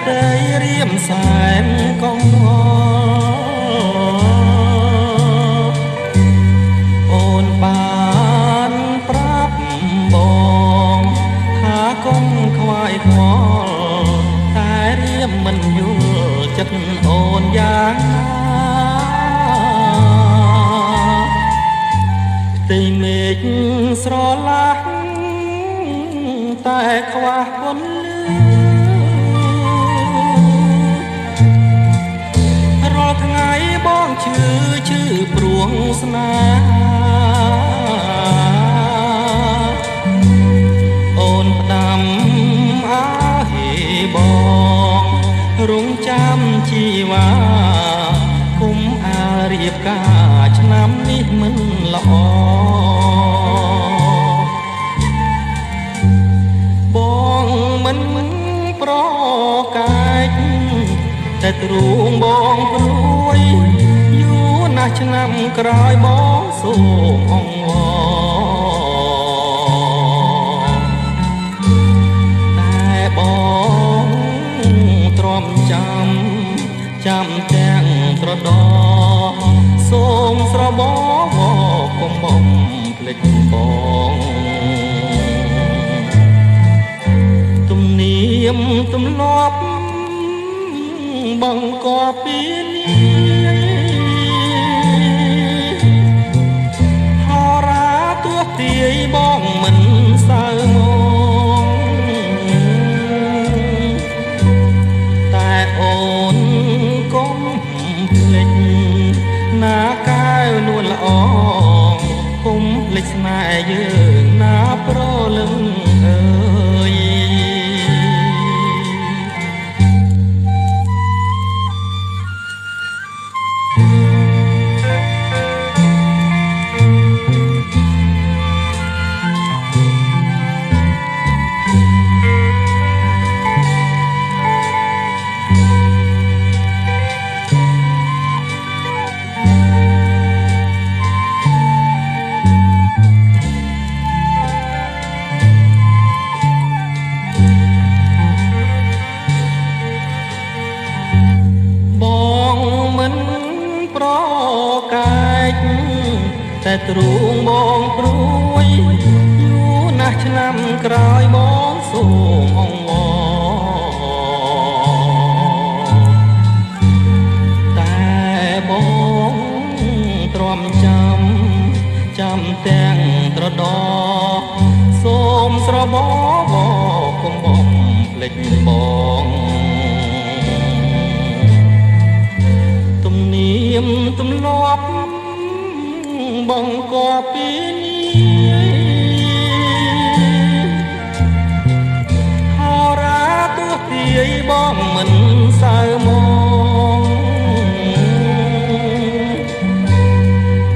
តែរៀមសែនកងអូនបានប្រាប់បងថាកុំខ្វាយខ្វល់តែរៀមមិនយល់ចិត្តអូនយ៉ាងណាផ្ទៃមេឃស្រឡះតែខ្វះពន្លឺរាល់ថ្ងៃបងឈឺព្រួងស្នេហ៍អូនផ្ដាំអាហេបងរងចាំជីវ៉ាគុំអារៀបការឆ្នាំនេះមិនល្អបងមិនប្រកែកតែទ្រូងបងព្រួយយូរណាស់ឆ្នាំក្រោយបងសូមអង្វរតែបងទ្រាំចាំទាំងត្រដោសូមស្របកុំបំភ្លេចបងទំនៀមទម្លាប់បង្កប់ពីនេះហោរាទោះទាយបងមិនសៅមកតែអូនកុំភ្លេចណាកែវនួនល្អកុំភ្លេចស្នេហ៍យើងណាប្រលឹងអើយប្រកែកតែទ្រូងបងព្រួយយូរណាស់ឆ្នាំក្រោយបងសូមអង្វរតែបងទ្រាំចាំទាំងត្រដោសូមស្របកុំបំភ្លេចបងទម្លាប់បង្កប់ពីនេះហោរាទោះទាយបងមិនសៅមក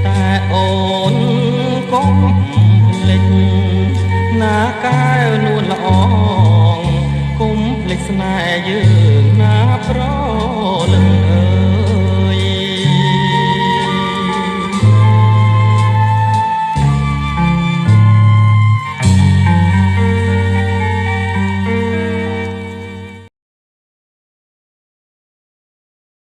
តែអូនកុំភ្លេចណាកែវនួនល្អកុំភ្លេចស្នេហ៍យើងណាប្រលឹងអើ